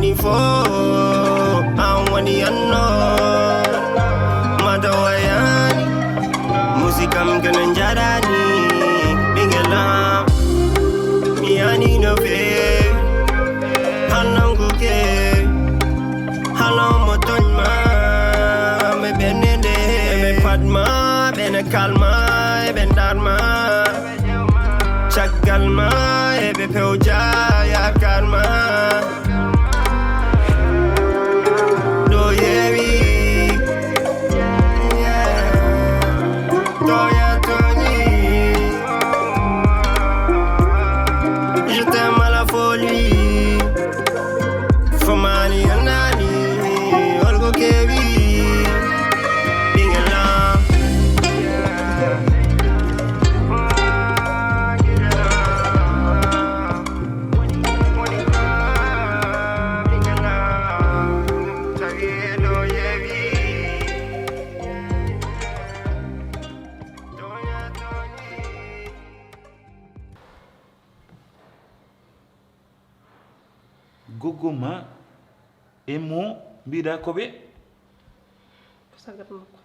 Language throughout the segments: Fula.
money for, I want the unknown. Madawayani, music I'm gonna jarani. Bingalam, miani no pay. Halam kuke, halam motonma. Me benende, me padma, bene kalma, ben darma. Chakalma, ebe peuja ya karma. Do yewi, toya toni. Je t'aime à la folie. Famani anani, olgo kebi. Gogoma emo mbida kobe sagat mako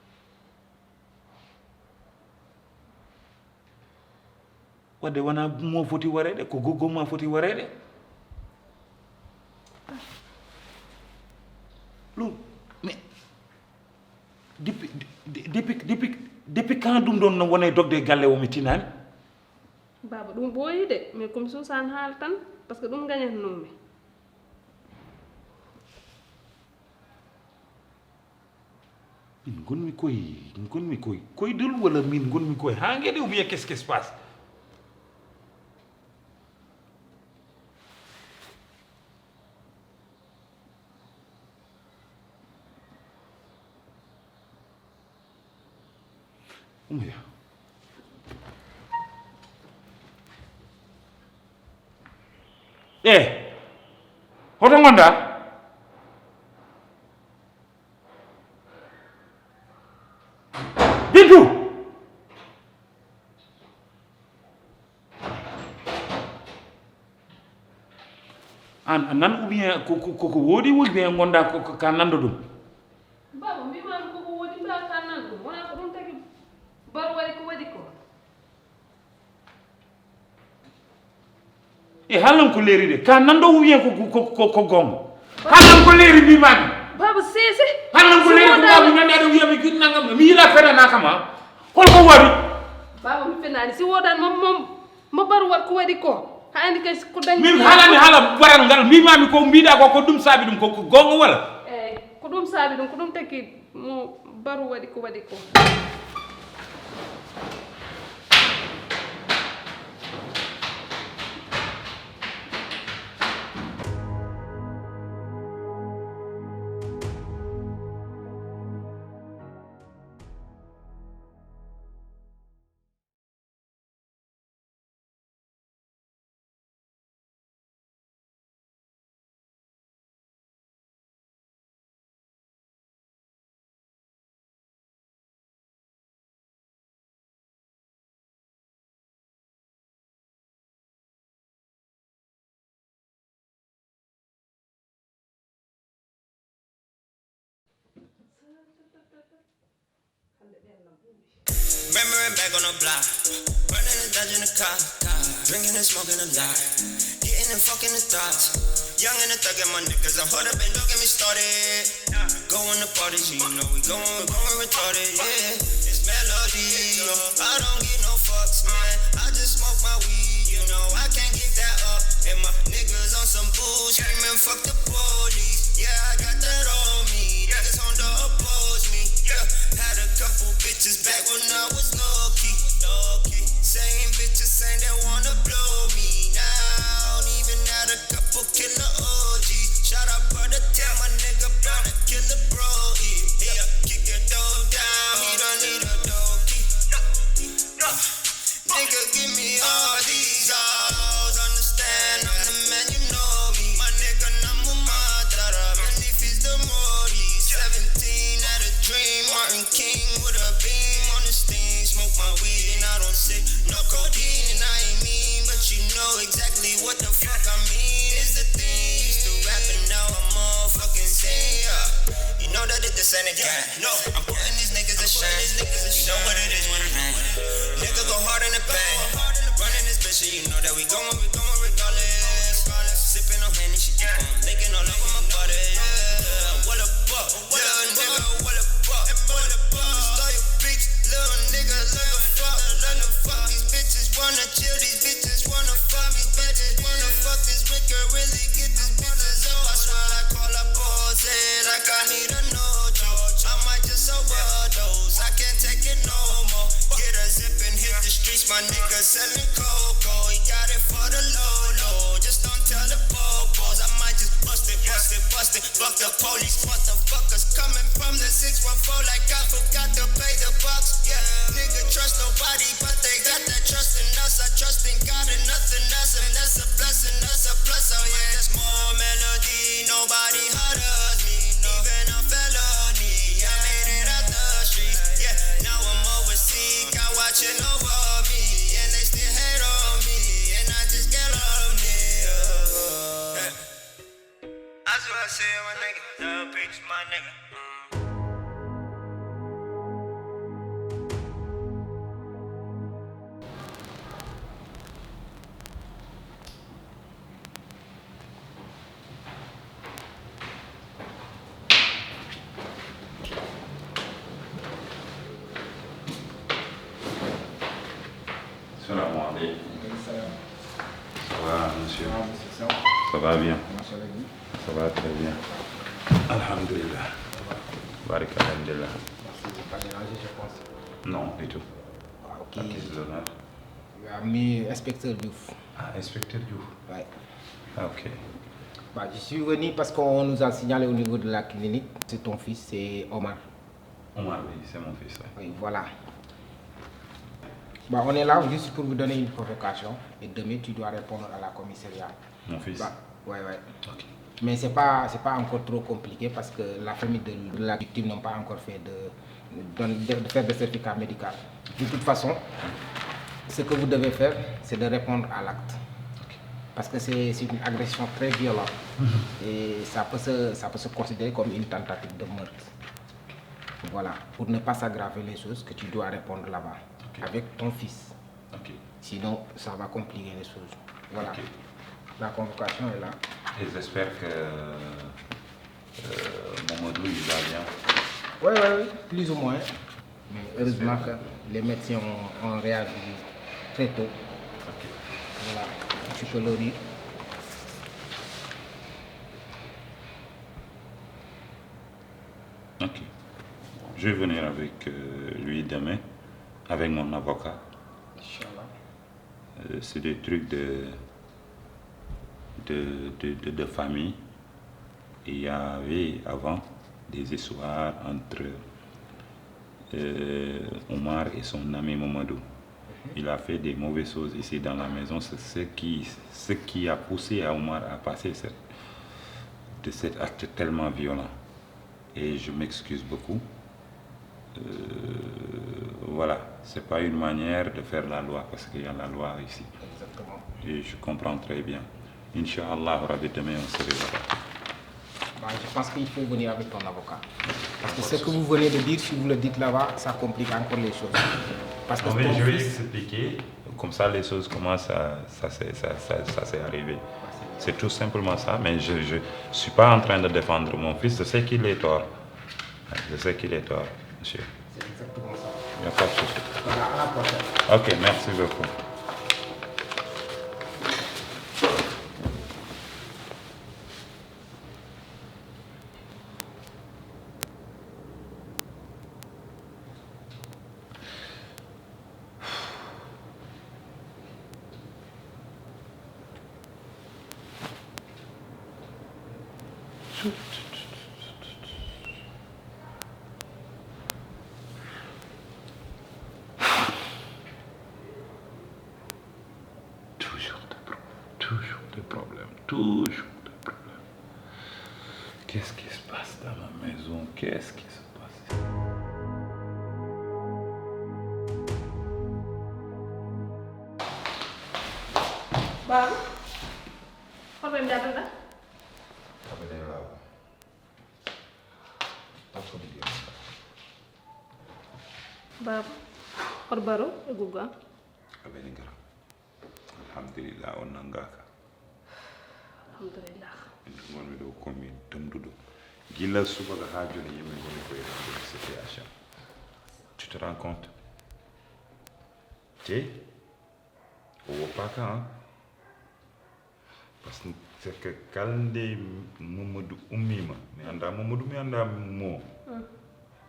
wadde wana mo foti warede ko gogoma foti warede lu mais depuis quand dum don wonay dogde galle o mi tinani baba dum boyi de mais comme susan hal tan parce que dum gagnat nomi min gonmi koy dul wala min gonmi koy ha ngede ou bien qu'est-ce qui se passe Oumaya hoto gonda Bintu an nan ou bien ko wodi wol bien gonda ko ka nando dum baba mi man ko wodi ba ka nando wona ko dum tagi bar wari ko wadi ko halan ko leri de ka nando ou bien ko gongo halan ko leri bi man baba sese halan ko leri ko babu nanda do yami gid nangam mi la fera nakama hol ko wari baba mi fenani si wodan mo bar war ko wadi ko ha andi kay ko dañ min halani hala baral ngal mi mami ko mbida ko dum sabi dum ko gongo wala ko dum sabi dum ko dum tekki mo baru wadi ko Remembering back on the block, running and dodging the car, drinking and smoking a lot, getting and fucking the thoughts. Young and a thug at my niggas, I hold up and don't get me started. Going to parties, you know we going retarded, yeah. It's melody, I don't give no fucks, man. I just smoke my weed, you know I can't give that up. And my niggas on some bull, screaming fuck the police. Yeah, I got that on me. Niggas on the oppose me. Yeah, had a couple bitches back when I was low key. Same bitches saying they wanna blow me now. Even had a couple killer OGs. Shout out brother, tell my nigga brother killer bro. Yeah, kick your dough down. He don't need a dough key. Nigga, give me all these hoes. Understand I'm the man, you know me. My nigga, number my ain't a gang. No, I'm putting these niggas to shame. You know what it is when it rain. Nigga go hard in the pain. Running this bitch, so you know that we going regardless. Sipping on Henny, she keep on licking all over my body. Yeah, what a buck, little nigga, what a buck. Start your beats, little nigga, let the fuck. These bitches wanna chill, these bitches wanna fuck. These bitches wanna fuck this wicked, really get this bitches up. I swear I call up Jose like I need a no-cho. I might just overdose, I can't take it no more. Get a zip and hit the streets, my nigga selling cocoa. He got it for the low, just don't tell the popos. I might just bust it. Fuck the police, motherfuckers coming from the 614 like I forgot to pay the bucks. Yeah, nigga trust nobody, but they got that trust in us. I trust in God and nothing else, and that's a blessing, that's a plus. Oh yeah, it's more melody, nobody hurts me, even a felony. I made it out the street, yeah. Now I'm overseas, got watching over me, and they still hate on me, and I just get on me. That's what I say, my nigga. The bitch, my nigga. Salam alaikum. Ça va, monsieur? Ça va bien? Ça va très bien. Alhamdulillah. Barik alhamdulillah. Merci, pas dérangé, je pense. Non, du tout. Ah, ok. À qui c'est l'honneur? Ami inspecteur Diouf. Ah, inspecteur Diouf. Ouais. Ah, ok. Bah, je suis venu parce qu'on nous a signalé au niveau de la clinique. C'est ton fils, c'est Omar. Omar, oui, c'est mon fils. Ouais. Oui, voilà. Bah, on est là juste pour vous donner une provocation. Et demain, tu dois répondre à la commissariat. Mon fils? Bah, ouais. Ok. Mais c'est pas encore trop compliqué parce que la famille de la victime n'ont pas encore fait de faire de certificat médical. De toute façon, ce que vous devez faire, c'est de répondre à l'acte. Parce que c'est une agression très violente. Et ça peut se considérer comme une tentative de meurtre. Voilà. Pour ne pas s'aggraver les choses, que tu dois répondre là-bas. Avec ton fils. Ok. Sinon, ça va compliquer les choses. Voilà. Ok. La convocation est là. Et j'espère que Mamadou, il va bien. Oui, plus ou moins. Mais heureusement que les médecins ont réagi très tôt. Ok. Voilà, tu peux le dire. Ok. Je vais venir avec lui demain, avec mon avocat. Inch'Allah. C'est des trucs de famille. Et il y avait avant des histoires entre Omar et son ami Mamadou. Il a fait des mauvaises choses ici dans la maison. C'est ce qui a poussé à Omar à passer cet acte tellement violent. Et je m'excuse beaucoup. Voilà, c'est pas une manière de faire la loi parce qu'il y a la loi ici. Exactement. Et je comprends très bien. Inch'Allah, Rabbi, demain on se reverra. Bah, je pense qu'il faut venir avec ton avocat. Parce que ce que vous venez de dire, si vous le dites là-bas, ça complique encore les choses. Parce que Non, mais ton je vais fils- expliquer, comme ça les choses commencent ça s'est arrivé. C'est tout simplement ça, mais je ne suis pas en train de défendre mon fils, je sais qu'il est tort. Je sais qu'il est tort, monsieur. C'est exactement ça. Il n'y a pas de souci. Voilà, à la prochaine. Ok, merci beaucoup. Toujours des problèmes. Qu'est-ce qui se passe dans la maison? Qu'est-ce qui se passe? Baba, problème jàpp na. ko mi diam baba or baro e guga abeni gara alhamdulillah on nangaka alhamdulillah ngon mi do komi tumdudo gila suba ga hajuna yimi ngoni ko e situation tu te rends compte te o pas quand parce que c'est que kalde Mamadou ummima mi anda Mamadou mi anda mo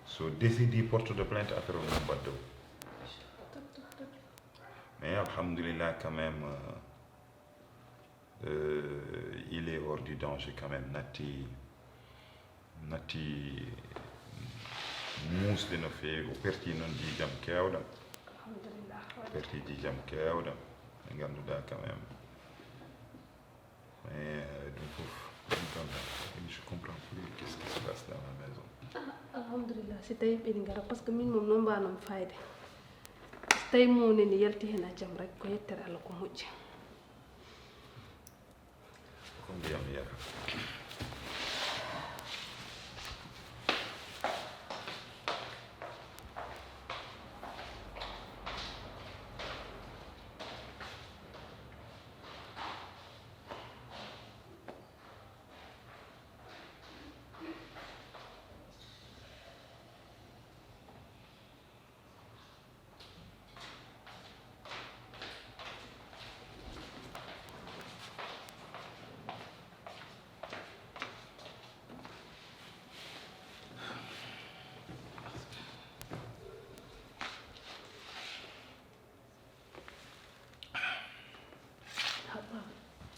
so décidi porte de plainte affaire o baddo mais alhamdulillah quand même il est hors du danger quand même nati musde no feewi o perti noon jijam kewɗam alhamdulillah perti jijam kewɗam ɓe ganduɗa quand même mais ɗum fof ɗum ɗon je comprends plus qu'est ce qui se passe dans la maison alhamdulillah si tawi ɓeni gara par ce que min mom non mbanom fayde so tawi moneni yalti hen a jaam rek ko yettere Allah ko moƴƴi ko ndiyam yara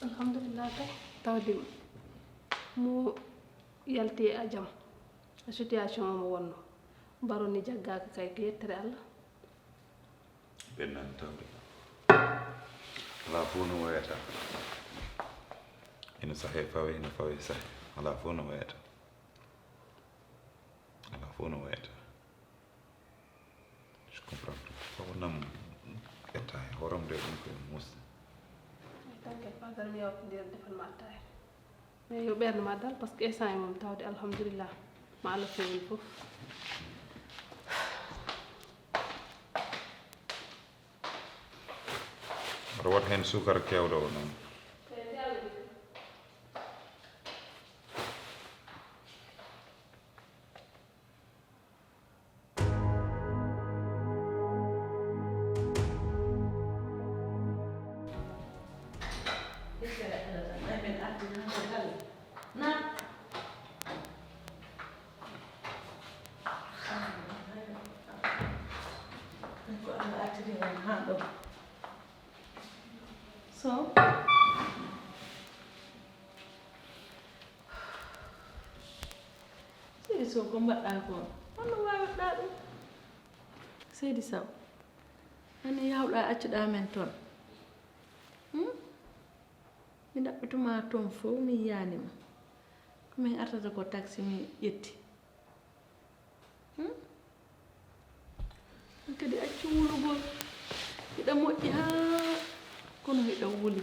alhamdulillah kay tawde mo yalti a jaam a situation mo wonno baroni jaggaka kay ko yettere Allah ɓennan tawde ala fof no wayata ina sahe fawe ina fawe sahe ala fof no wayata ala fof no wayata je comprends tout fawnam etta e horamde ɗum koye musde t'inquiète pas dara mi yawtidira defal ma attaya mais yo ɓerde ma dal par ce que instant e mom tawde alhamdulillah ma Allah fewni fof aɗa wat hen sukara kewɗo o noon So, Seydi Sow ko mbaɗɗa ko hono wawiɗa ɗum Seydi Sow ani yawɗa accuɗa men toon mi ɗaɓɓituma toon fof mi yiyanima komin artata ko taxi mi ƴetti kadi accu wulugol hiɗa moƴƴi ha kono hiɗa wuli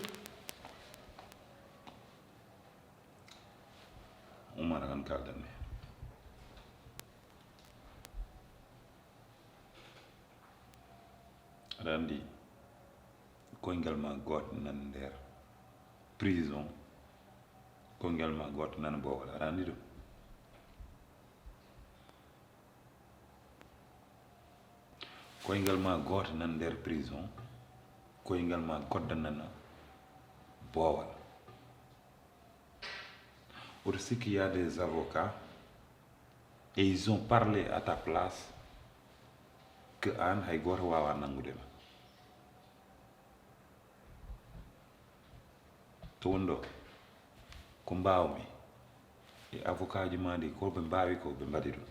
Oumar kan kaldanmi aɗa andi koyngal ma goto nan nder prison koyngal ma goto nan Bowal aɗa andi ɗum koyngal ma goto nan nder prison koyngal ma godda nan Bowal oto sikki y a des avocats et ils ont parlé à ta place que an hay goto wawa nangudema to won ɗo ko mbawmi e avocat ji ma ɗi ko ɓe mbawi ko ɓe mbaɗi ɗum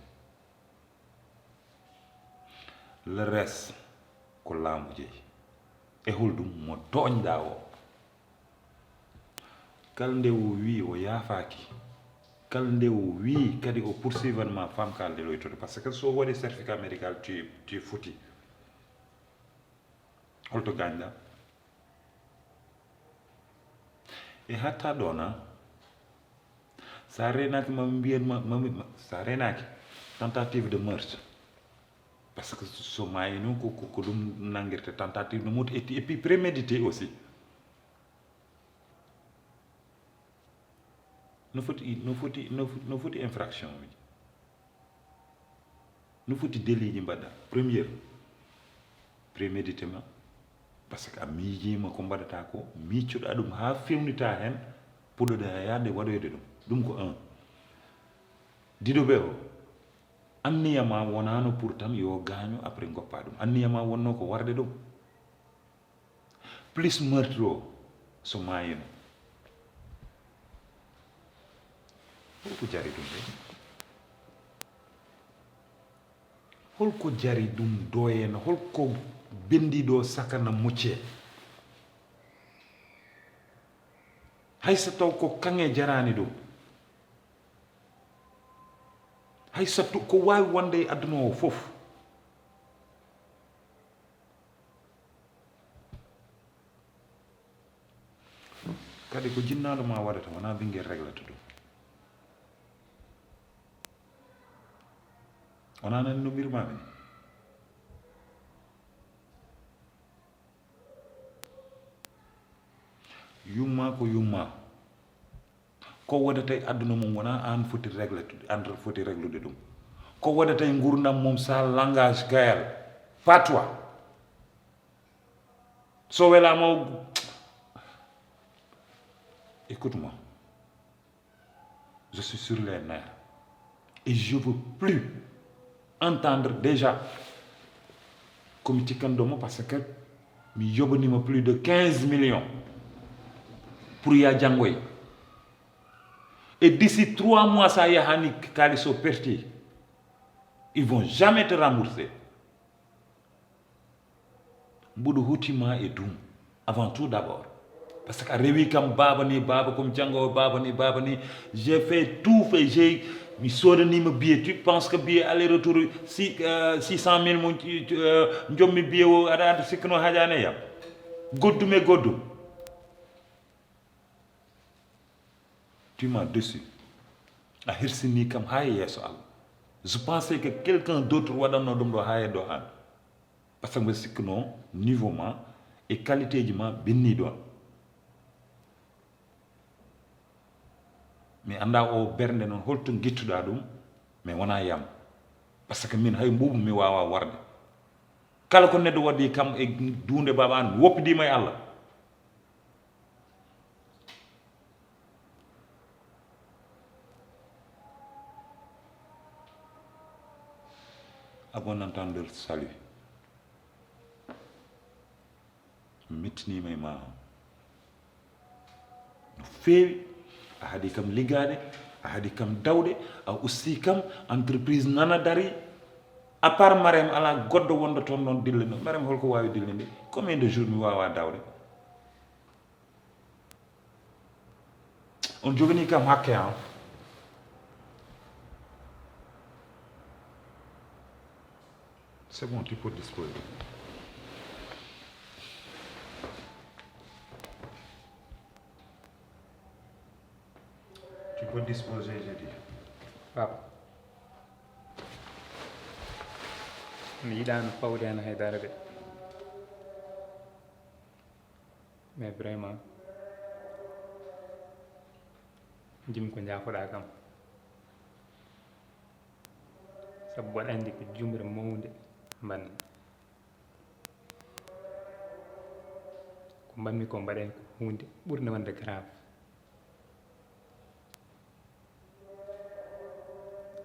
le reste ko laamu jeeyi e holɗum mo toñɗa o kala nde o wi o yaafaki kala nde o wi kadi o poursuivre ma famkalde loytoto par ce que so waɗi certificat médical tu foti holto gañɗa e hatta ɗon sa renaki mami mbiyanma sa renaki tentative de meurtre parce que so mayino ko ɗum nangirte tentative de meurtre et puis prémédité aussi no foti infraction uji no foti délit ji mbaɗa première préméditement par ce que a miijima ko mbaɗata ko miccoɗa ɗum ha fewnita hen puɗɗoɗa yaade waɗoyde ɗum ko 1 diɗoɓe o anniyama wonano pour tan yo gaaño après goppa ɗum anniyama wonno ko warde ɗum plus meurtre o so mayino holko jari ɗum de holko jari ɗum doyena holko bendiɗo sakana mucce hayso taw ko kange jarani ɗum hayso ko wawi wonde e aduna o fof kadi ko jinnaɗo ma waɗata wona ɓinguel réglata ɗum wona nani no mbirmami ni yumma ko yumma ko waɗata e aduna mum wona an foti réglatude an foti réglude ɗum ko waɗata e gurdam mum sa langage gayal patois so welama écoute-moi je suis sur les nerfs et je veux plus entendre déjà comme tikkandomo parce que mi yoɓanima plus de 15 millions pour ya janggoy et d'ici 3 mois sa yahani kalis o perti ils vont jamais te rembourser mbuɗo hutima e ɗum avant tout d'abord parce que a rewi kam baba ni baba comme janggowo baba ni j'ai fait tout fait j'ai mi sodanima billet tu penses que billet aller retour 600 000 mo jommi billet o aɗa sikkano hajane yam goddum e goddum tu m'as déçu a hirsini kam ha e yesso Allah je pensais que quelqu'un d'autre waɗanno ɗum ɗo ha e ɗo an par ce que mbe sikkuno niveau ma e qualité ji ma benni ɗon mi anda o bernde noon holto guittuɗa ɗum mais wona yam par ce que min hay mbubu mi wawa warde kala ko neɗɗo waɗi kam e dunde baba an woppidima e Allah à bon entendeur salut mettinima e ma no feewi a haadi kam liggade a haadi kam dawde a usti kam entreprise nana dari à part Marème ala goɗɗo wonda toon noon dillino Marème holko wawi dillinde combien de jours mi wawa dawde on jogani kam hakke ha c'est bon tu peux disposer tu peux disposer j'ai dit papa mi yiɗano fawde hen haydara de mais vraiment jimi ko jaafoɗa kam sabu waɗa andi ko jumre mawde mbanmi ko mbanmi ko mbaɗen ko hunde ɓurde wonde grave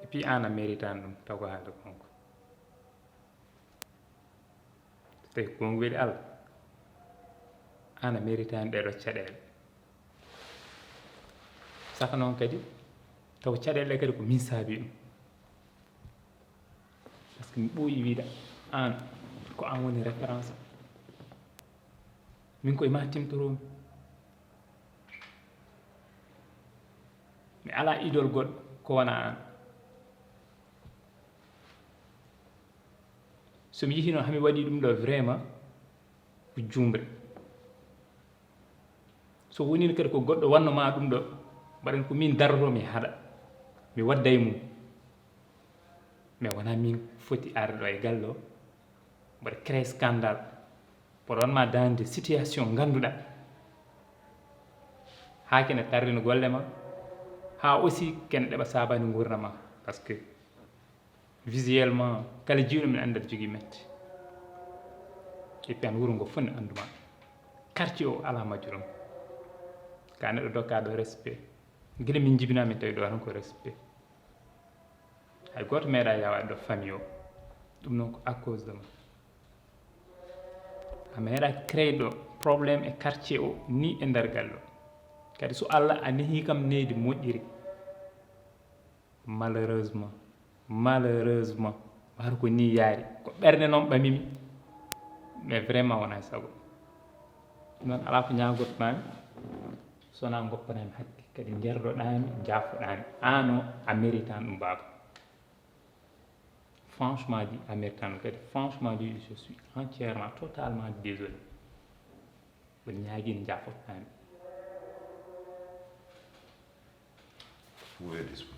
et puis an a méritani ɗum taw ko haalde konko so tawi konko weeli Allah an a méritani ɗeɗo caɗele saka noon kadi taw caɗele kadi ko min saabi ɗum par ce que mi ɓooyi wiide an ko an woni référence min koye ma timtoromi mi ala idole goɗɗo ko wona an somi yeehi noon hami waɗi ɗum ɗo vraiment ko jumre so wonino kadi ko goɗɗo wannoma ɗum ɗo mbaɗen ko min darroto mi haɗa mi wadda e mum mais wona min foti arde ɗo e galle o mbaɗa créé scandale mboɗo wonma dande situation ganduɗa ha kene tardina golle ma ha aussi kene ɗeɓa sabani gurna ma par ce que visuellement kala jiiɗo min andi aɗa jogui mette et puis an wuuro ngo fof ne anduma quartier o ala majjuɗum ka neɗɗo dokkaɗo respect guila min jibina min tawi ɗo tan ko respect hay goto meeɗa yawade ɗo famille o ɗum noon ko à cause de ma a meeɗa créé ɗo probléme e quartier o ni e nder galle o kadi so Allah a nehi kam neydi moƴƴiri malheureusement har ko ni yaari ko ɓerde noon ɓamimi mais vraiment wona e sago ɗum noon ala ko ñagotoɗami sona goppanami hakke kadi jerdoɗami jafoɗami an o a méritan ɗum baba franchement dit a méritan ɗum kadi franchement dit je suis entièrement totalement désolé mboɗo ñaguino jafotoɗami. Vous pouvez disposer.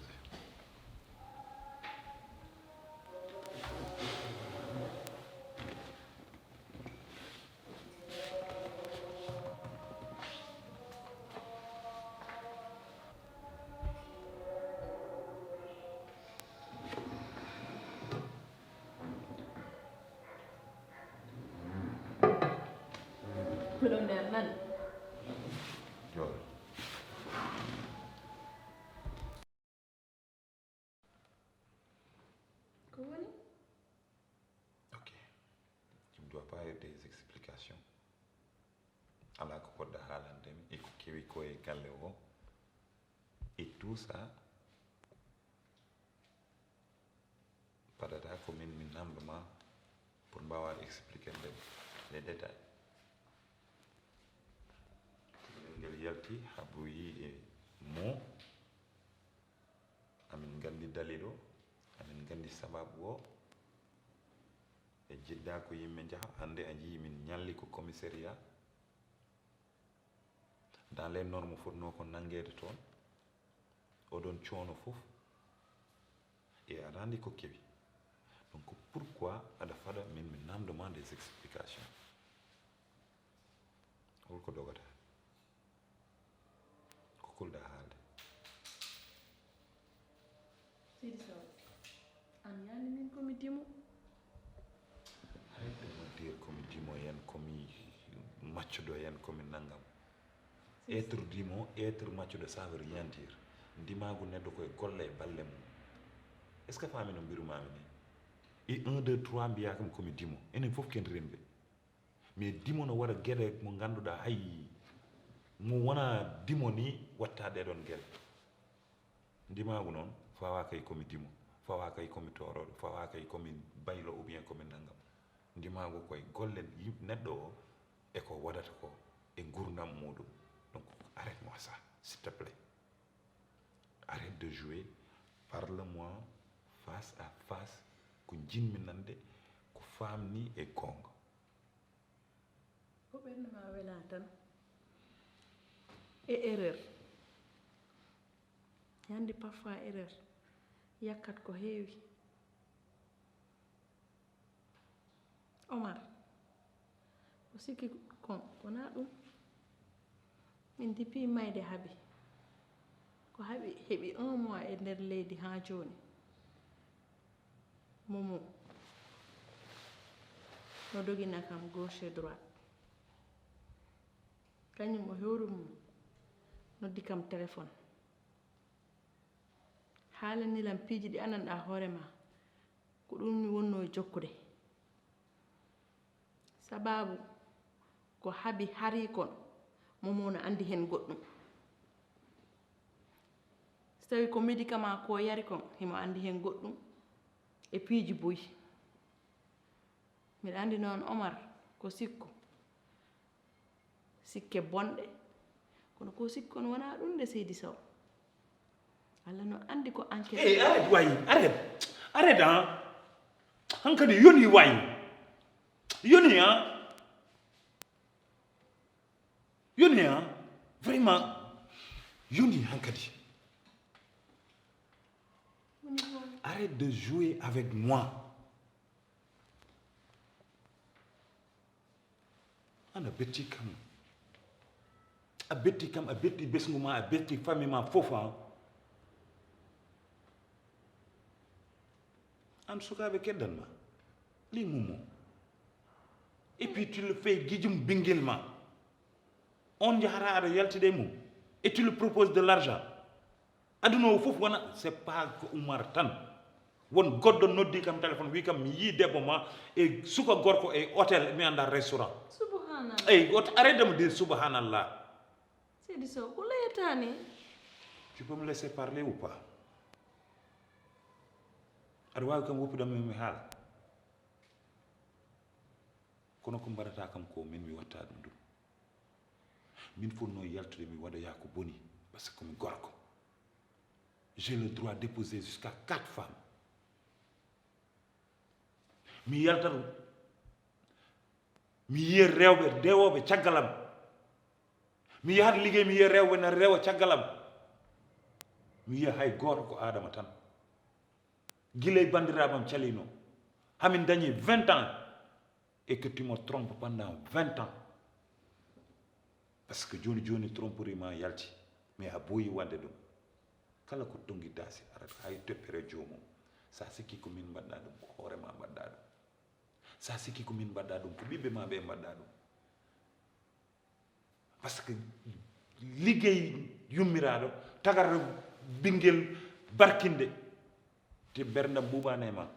miɗo nder nani Voilà. ko woni Ok. Tu ne dois pas avoir des explications. Ala ko poɗɗa haalandemi e ko kewi ko e galle o et tout ça padata ko min namdoma pour mbawa expliquer les détails. Ngel yalti haɓoyi e mo amin gandi dalil o amin gandi sababu o e jiɗɗa ko yimɓe jaaha hande a jii min ñalli ko commissariat dans les normes fotno ko nanguede toon oɗon coono fof e aɗa andi ko kewi donc pourquoi aɗa faɗa min mi namdoma des explications holko dogata ko kulɗa haalde seydi saw an yani min komi dimo hayde no dire komi dimo yen komi maccuɗo yen komi naggam être dimo être maccuɗo ça veut rien dire ndimagu neɗɗo koye golle e balle mum est ce que famino mbirumami ni e 1 2 3 mbiya kam komi dimo enen fof ken remɓe mais dimo no waɗa gueɗe mo ganduɗa hay mo wona dimo ni watta ɗeɗon gueɗe ndimagu noon fawa kay komi dimo fawa kay komi toroɗo fawa kay komi baylo ou bien komi naggam ndimagu koye golle neɗɗo o eko waɗata ko e gurdam muɗum donc arrête moi ça s'il te plaît arrête de jouer parle-moi face à face ko jinmi nande ko famni e gonga ko ɓerdema wela tan e erreur yandi parfois erreur yakkat ko heewi Omar o sikki kon wona ɗum min depuis mayde haaɓi ko heɓi 1 mois e nder leydi ha joni momo no dogina kam gauche et droite kañum o hewru mum noddi kam téléphone haalanilam piiji ɗi andanɗa hoorema ko ɗum mi wonno e jokkude sababu ko haaɓi hari kon momo no andi hen goɗɗum so tawi ko médicament ko yari kon himo andi hen goɗɗum e piiji boyi mbiɗa andi noon Omar ko sikku sikke bonɗe kono ko sikku on wona ɗum de Seydi Sow Allah no andi ko enquête arrête way arrête hein hankadi yoni way yoni vraiment yoni hankadi woni ko arrête de jouer avec moi. Ana betti kam. A betti kam, a betti besnguma, a betti famille ma fofa. An sukabe keddanma. Li mumo. Et puis tu le fais gijum bingilma. On jahara ara yaltide mum. Et tu lui proposes de l'argent. Aduna fof wana c'est pas que Oumar tan. Won goddo noddi kam téléphone wi kam mi yi debbo ma e suka gorko e hôtel mi anda restaurant. Subhanallah. Arrête de me dire subhanallah. C'est dit ça. Où l'est-ce? Tu peux me laisser parler ou pas? Arwa kam wopu dam mi hal. Kono ko barata kam ko min mi watta dum. Min fonno yaltude mi wada ya ko boni parce que mi gorko. J'ai le droit d'épouser jusqu'à 4 femmes. Mi yaltaru mi yer rewbe dewobe ciagalam mi yahat liggey mi yer rewbe na rewa ciagalam mi yer hay goto ko adama tan giley bandirabam cialino hamin dañi 20 ans et que tu me trompes pendant 20 ans parce que joni tromperie ma yalti mais a boyi wadde dum kala ko tongi dasi arat hay teppere joomum sa sikki ko min badda dum ko hoore ma badda dum sa sikki ko min badda dum ko bibbe ma be badda dum parce que liggey yummiraado tagar bingel barkinde te berna bubane ma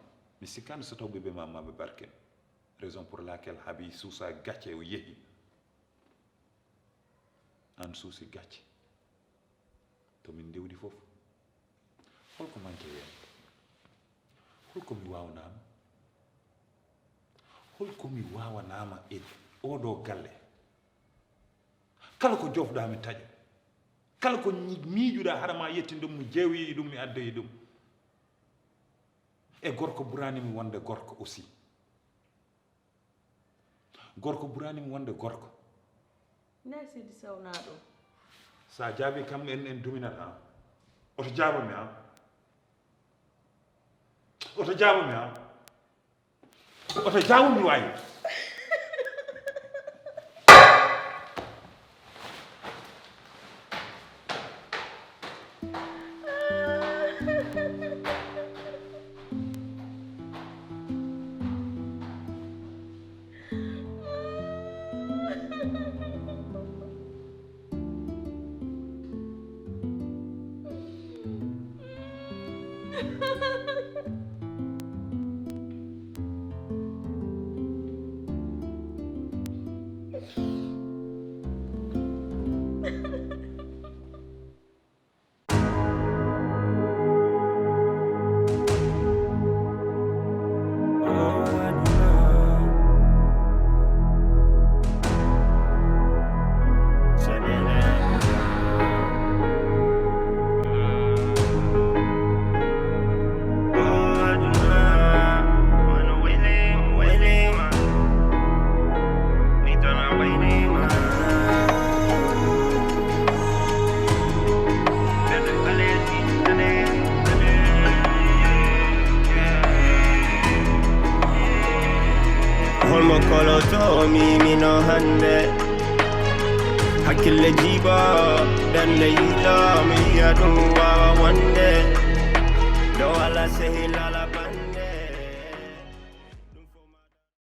mi sikkan so taw bibbe ma be barken raison pour laquelle habi sousa gatché o yehi an sousi gatché to min dewdi fof holko manke yen holko mi wawnama holko mi wawanama e odo galle kala ko jofda mi taƴo kala ko miijuɗa harama yetti dum mi jeewi dum mi addoyi dum e gorko burani mi wonde gorko aussi gorko burani mi wonde gorko Nasi di sawnado. Sa jaabi kam en duminata oto jaabami ha oto jaabami ha oto jaabumi wayi holmo koloto mi no hande hakkille jiba dande yiɗa mi yiya ɗum wawa wonde do ala sehilala